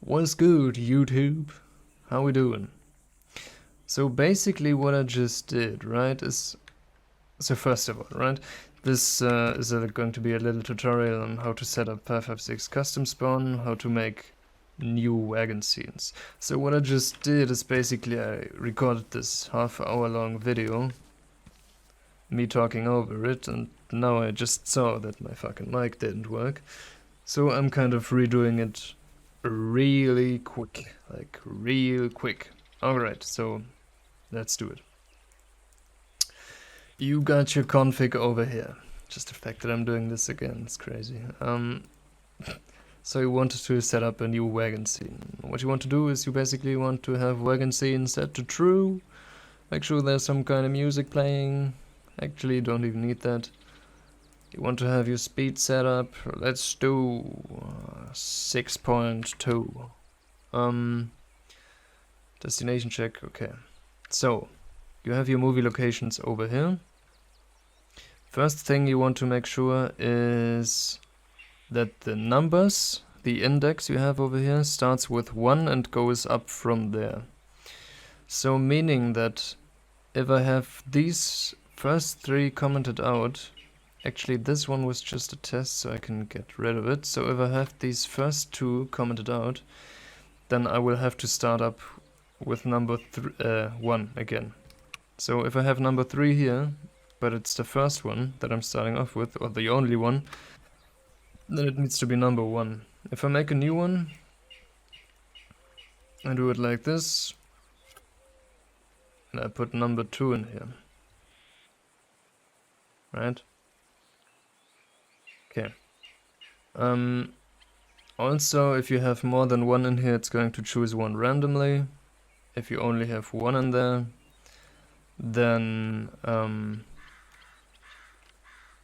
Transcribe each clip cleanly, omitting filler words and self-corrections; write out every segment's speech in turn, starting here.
What's good, YouTube? How we doing? So basically what I just did, right, is... So first of all, right, this is going to be a little tutorial on how to set up 556 custom spawn, how to make new wagon scenes. So what I just did is basically I recorded this half-hour long video, me talking over it, and now I just saw that my fucking mic didn't work. So I'm kind of redoing it really quick, like real quick. Alright, so let's do it. You got your config over here. Just the fact that I'm doing this again is crazy. So you wanted to set up a new wagon scene. What you want to do is you basically want to have wagon scene set to true. Make sure there's some kind of music playing. Actually, you don't even need that. You want to have your speed set up. Let's do 6.2. Destination check, okay. So, you have your movie locations over here. First thing you want to make sure is that the numbers, the index you have over here, starts with 1 and goes up from there. So meaning that if I have these first 3 commented out, actually this one was just a test so I can get rid of it. So if I have these first 2 commented out, then I will have to start up with number 1 again. So if I have number 3 here, but it's the first one that I'm starting off with, or the only one, then it needs to be number 1. If I make a new one, I do it like this, and I put number 2 in here. Right? Okay. Also, if you have more than 1 in here, it's going to choose one randomly. If you only have 1 in there, then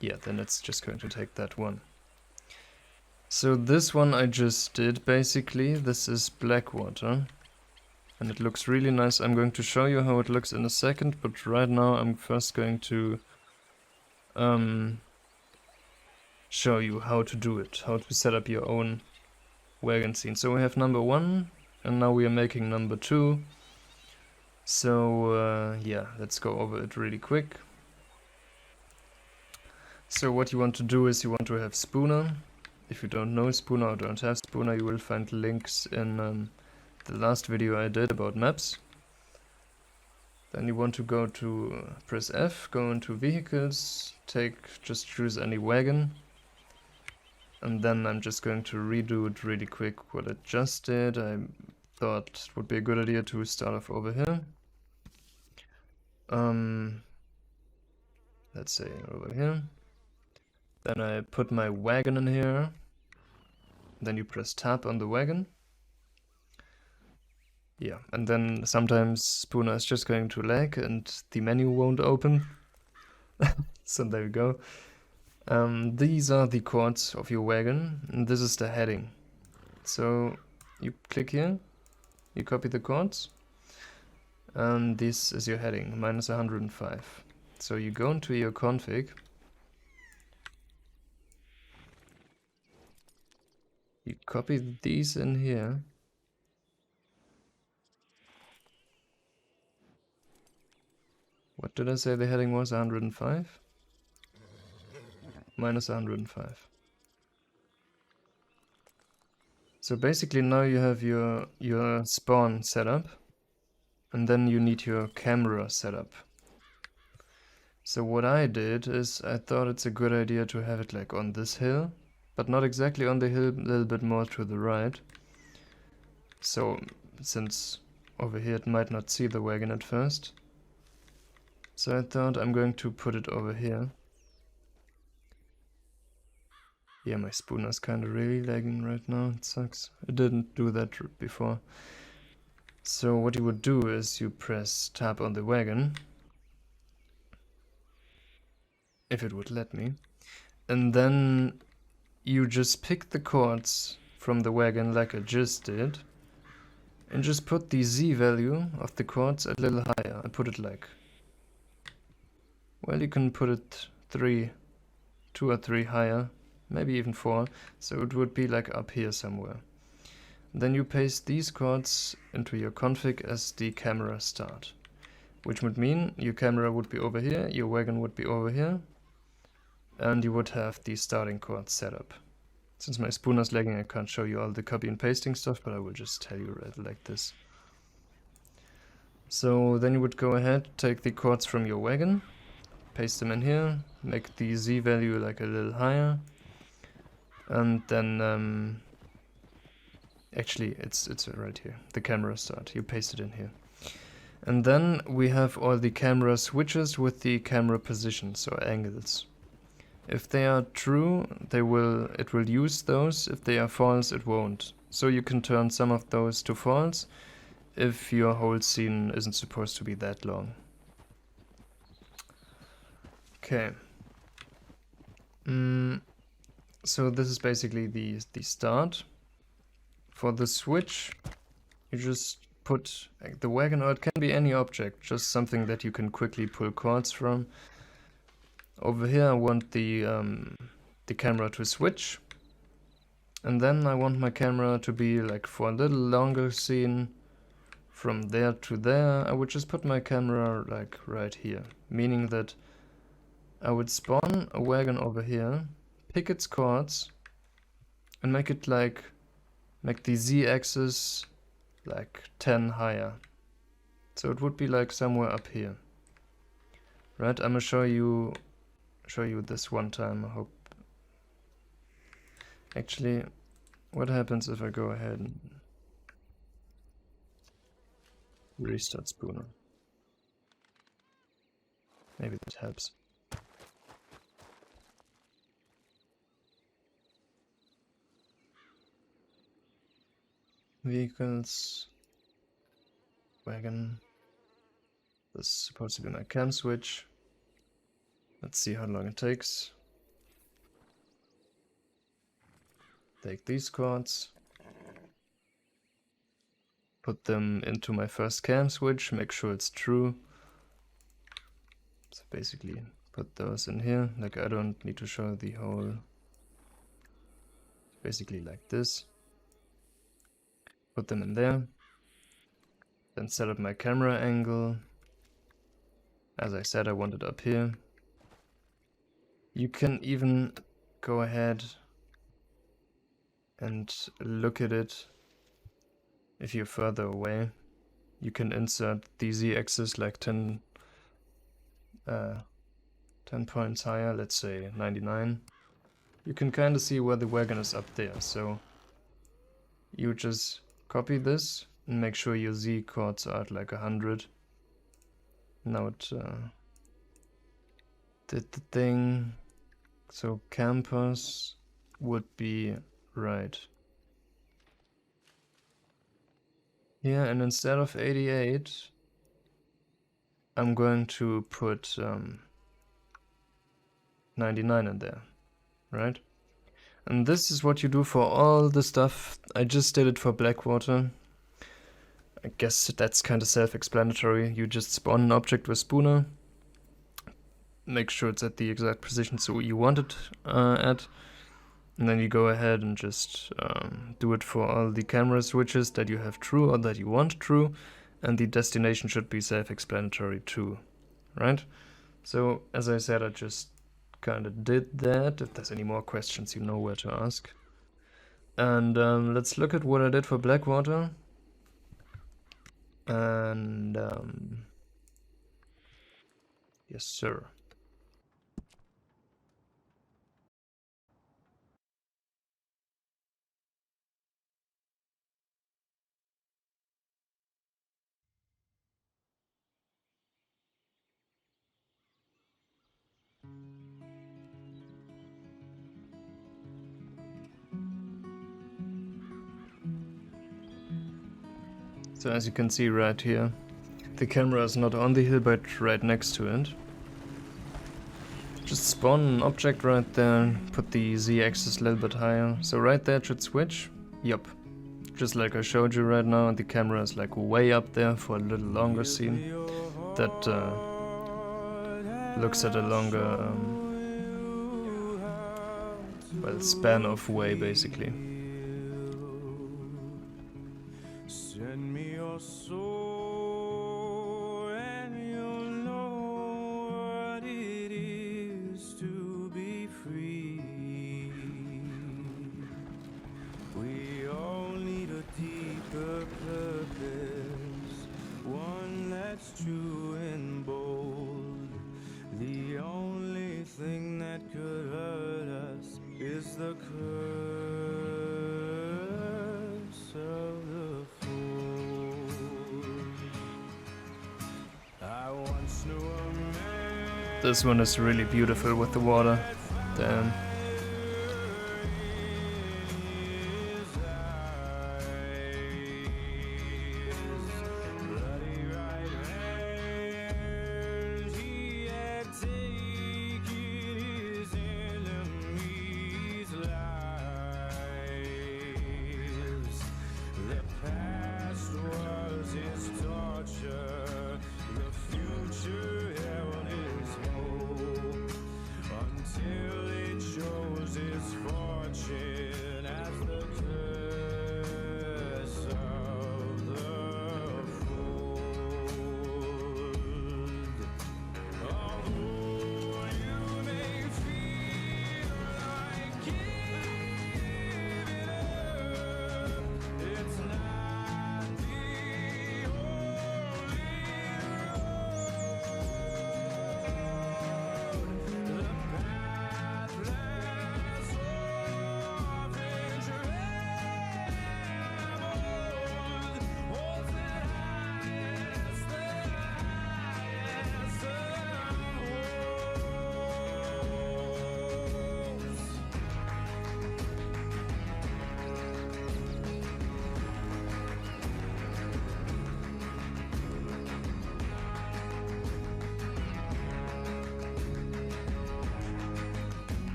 yeah, then it's just going to take that one. So this one I just did basically. This is Blackwater, and it looks really nice. I'm going to show you how it looks in a second, but right now I'm first going to show you how to do it, how to set up your own wagon scene. So we have number 1, and now we are making number 2. So yeah, let's go over it really quick. So what you want to do is you want to have Spooner. If you don't know Spooner or don't have Spooner, you will find links in the last video I did about maps. Then you want to go to press F, go into vehicles, just choose any wagon. And then I'm just going to redo it really quick what I just did. I thought it would be a good idea to start off over here. Let's say over here. Then I put my wagon in here. Then you press tab on the wagon. Yeah, and then sometimes Spooner is just going to lag and the menu won't open. So there we go. These are the chords of your wagon, and this is the heading. So you click here, you copy the chords, and this is your heading, -105. So you go into your config, you copy these in here, what did I say the heading was, 105? -105. So basically now you have your spawn set up, and then you need your camera set up. So what I did is I thought it's a good idea to have it like on this hill, but not exactly on the hill, a little bit more to the right. So since over here it might not see the wagon at first. So I thought I'm going to put it over here. Yeah, my Spooner's kind of really lagging right now, it sucks. I didn't do that before. So what you would do is you press tab on the wagon, if it would let me, and then you just pick the chords from the wagon like I just did, and just put the Z value of the chords a little higher. I put it like, well, you can put it 2 or 3 higher, maybe even 4, so it would be like up here somewhere. Then you paste these chords into your config as the camera start, which would mean your camera would be over here, your wagon would be over here, and you would have the starting chords set up. Since my spooner's lagging, I can't show you all the copy and pasting stuff, but I will just tell you right like this. So then you would go ahead, take the chords from your wagon, paste them in here, make the Z value like a little higher, and then actually it's right here, the camera start, you paste it in here. And then we have all the camera switches with the camera positions or angles. If they are true, it will use those. If they are false, it won't. So you can turn some of those to false if your whole scene isn't supposed to be that long. Okay. So this is basically the start. For the switch, you just put the wagon, or it can be any object, just something that you can quickly pull chords from. Over here I want the camera to switch, and then I want my camera to be like for a little longer scene. From there to there, I would just put my camera like right here, meaning that I would spawn a wagon over here, pick its chords, and make it like, make the Z-axis like 10 higher. So it would be like somewhere up here. Right, I'm gonna show you this one time, I hope. Actually, what happens if I go ahead and restart Spooner? Maybe that helps. Vehicles, wagon. This is supposed to be my cam switch. Let's see how long it takes. Take these chords, put them into my first cam switch, make sure it's true. So basically put those in here, like I don't need to show the whole, basically like this. Put them in there, then set up my camera angle. As I said, I want it up here. You can even go ahead and look at it if you're further away. You can insert the Z-axis like 10 points higher, let's say 99. You can kind of see where the wagon is up there, so you just copy this and make sure your Z chords are at like 100. Now it did the thing. So campus would be right here, and instead of 88, I'm going to put 99 in there, right? And this is what you do for all the stuff. I just did it for Blackwater. I guess that's kind of self-explanatory. You just spawn an object with Spooner, make sure it's at the exact position so you want it at, and then you go ahead and just do it for all the camera switches that you have true or that you want true, and the destination should be self-explanatory too, right? So as I said, I just kind of did that. If there's any more questions, you know where to ask. And let's look at what I did for Blackwater. And yes sir. So as you can see right here, the camera is not on the hill but right next to it. Just spawn an object right there, put the Z-axis a little bit higher. So right there it should switch. Yup. Just like I showed you right now, the camera is like way up there for a little longer scene. That looks at a longer well, span of way basically. Send me your soul and you'll know what it is to be free. We all need a deeper purpose, one that's true and bold. The only thing that could hurt us is the curse of the fool. I once knew a man. This one is really beautiful with the water. Damn.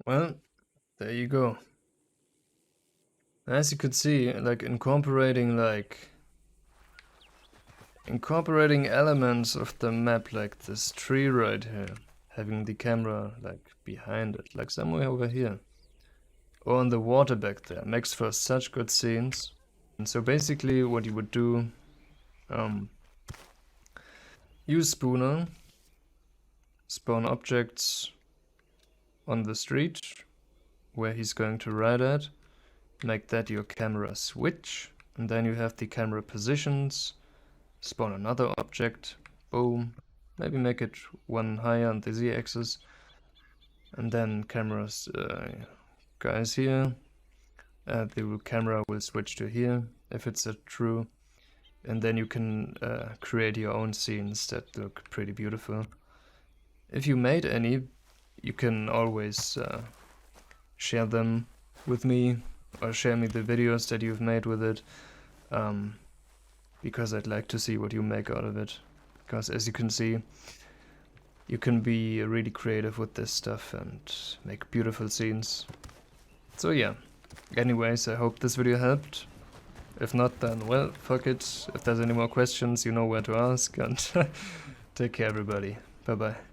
Well, there you go. As you could see, like incorporating elements of the map, like this tree right here, having the camera like behind it, like somewhere over here, or on the water back there, makes for such good scenes. And so basically what you would do, use spawner, spawn objects on the street where he's going to ride at, make that your camera switch, and then you have the camera positions, spawn another object, boom, maybe make it one higher on the z-axis, and then cameras, guys here, the camera will switch to here if it's a true, and then you can create your own scenes that look pretty beautiful. If you made any, you can always share them with me, or share me the videos that you've made with it, because I'd like to see what you make out of it. Because as you can see, you can be really creative with this stuff and make beautiful scenes. So yeah, anyways, I hope this video helped. If not, then well, fuck it. If there's any more questions, you know where to ask, and take care everybody. Bye bye.